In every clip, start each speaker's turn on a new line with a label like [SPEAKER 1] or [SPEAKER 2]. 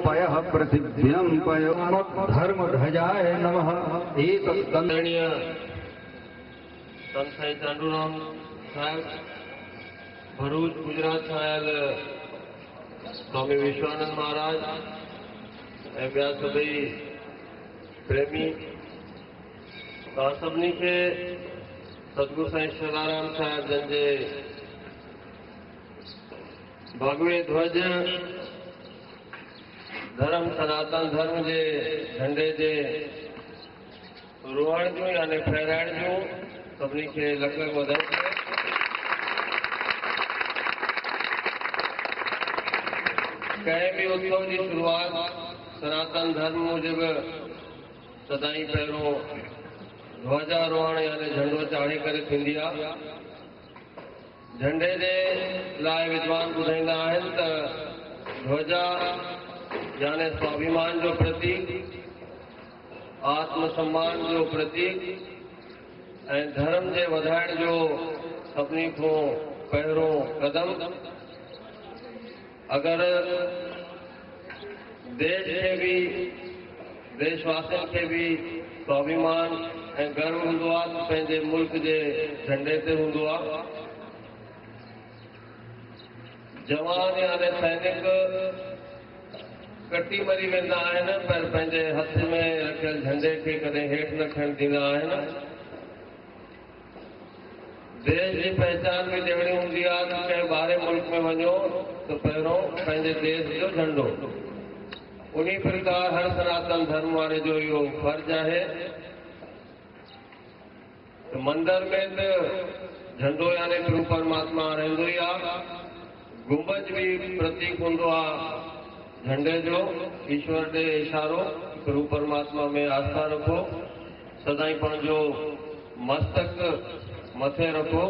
[SPEAKER 1] पयः प्रतिभ्यं पयो धर्म ध्वजाय नमः। एक
[SPEAKER 2] आदरणीय संत साईं चांडूराम साहब भरूच गुजरात आयल स्वामी विश्वानंद महाराज ऐं ॿिया सभई प्रेमी तव्हां सभिनी खे सतगुरु साईं शराराम साहिब जन जे भगवे ध्वज धर्म सनातन धर्म जे झंडे जे रोहण जूं यानी फहिराइण जूं सभिनी खे लख लख वधाई। कंहिं बि उत्सव जी शुरूआत सनातन धर्म मूजिब सदाईं पहिरियों ध्वजारोहण यानी झंडो चाढ़े करे थींदी आहे। झंडे जे लाइ विद्वान ॿुधाईंदा आहिनि त ध्वजा यानी स्वाभिमान जो प्रतीक, आत्मसम्मान जो प्रतीक ऐं धर्म जे वधाइण जो सभिनी खां पहिरियों कदम। अगरि देश खे बि देशवासियुनि खे बि स्वाभिमान ऐं गर्व हूंदो आहे त पंहिंजे मुल्क जे झंडे ते हूंदो आहे। जवान यानी सैनिक कटी मरी वेंदा आहिनि पर पंहिंजे हथ में रखियल झंडे खे कॾहिं हेठि न खणण ॾींदा आहिनि। देश जी पहचान बि ॾियणी हूंदी आहे त कंहिं ॿाहिरि मुल्क में वञो त पहिरियों पंहिंजे देश जो झंडो। उन प्रकार हर सनातन धर्म वारे जो इहो फर्ज़ आहे त मंदर में त झंडो यानी प्रभु परमात्मा रहंदो ई आहे। गुंबज भी प्रतीक हूंदो आहे झंडे जो। ईश्वर ॾे इशारो, प्रभु परमात्मा में आस्था रखो, सदाईं पंहिंजो मस्तक मथे रखो।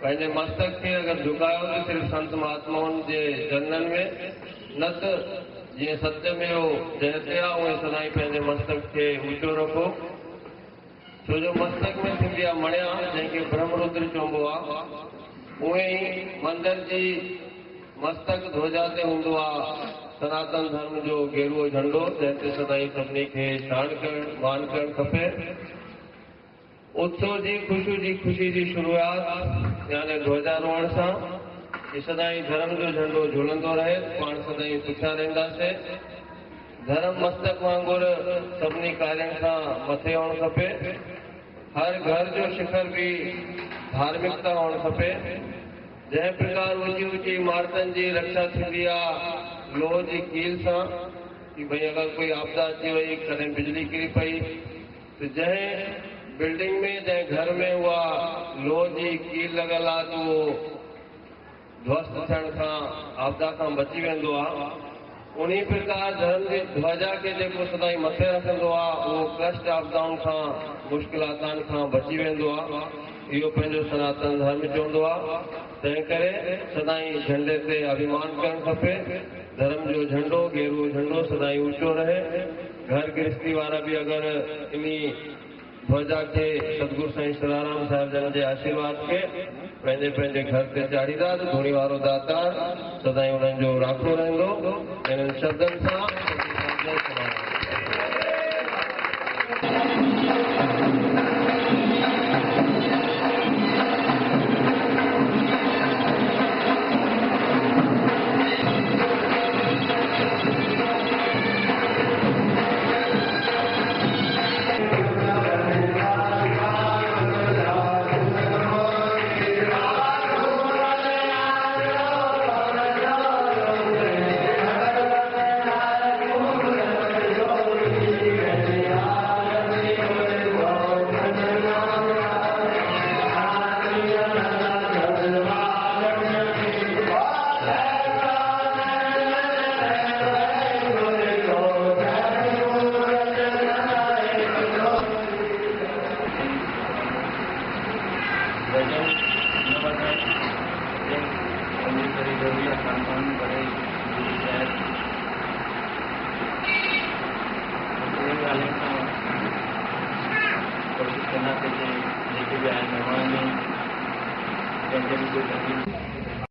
[SPEAKER 2] पंहिंजे मस्तक खे अगरि झुकायो त सिर्फ़ु संत महात्माउनि जे चरणनि में, न त जीअं सत्यमेव जयते आहे उहे सदाईं पंहिंजे मस्तक खे ऊचो रखो। छो जो मस्तक में थींदी आहे मणिया जंहिंखे ब्रह्मरुद्र चइबो आहे। उहे ई मंदर जी मस्तक ध्वजा ते हूंदो आहे सनातन धर्म जो गेरुओ झंडो, जंहिं ते सदाईं सभिनी खे शान करणु मान करणु खपे। उत्सव जी ख़ुशी जी शुरूआत यानी ध्वजारोहण सां ही सदाईं धर्म जो झंडो झूलंदो रहे, पाण सदाईं सुठा रहंदासीं। धर्म मस्तक वांगुरु सभिनी कार्यनि खां मथे हुअणु खपे। हर घर जो शिखर भी धार्मिकता हुअणु खपे। जंहिं प्रकार ऊंची इमारतनि जी रक्षा थींदी आहे लोह जी कील सां कि भई अगरि कोई आपदा अची वई, कॾहिं बिजली किरी पई त जंहिं बिल्डिंग में जंहिं घर में उहा लोह जी कील लॻल आहे त उहो ध्वस्त थियण खां आपदा खां बची वेंदो आहे। उन प्रकार धर्म जी ध्वजा खे जेको सदाईं मथे रखंदो आहे उहो कष्ट आपदाउनि खां मुश्किलातनि खां बची वेंदो आहे। इहो पंहिंजो सनातन धर्म चवंदो आहे। तंहिं करे सदाईं झंडे ते अभिमान करणु खपे। धर्म जो झंडो गेरुओ झंडो सदाईं ऊचो रहे। घर गृहस्थी वारा भी अगरि इन ध्वजा खे सतगुरु साईं शराराम साहिब जन जे आशीर्वाद खे पंहिंजे पंहिंजे घर ते चाढ़ींदा त धूणी वारो दातार सदाईं उन्हनि जो राखो रहंदो। इन्हनि शब्दनि सां
[SPEAKER 3] करना चाहिए, लेके भी आए मेहमान में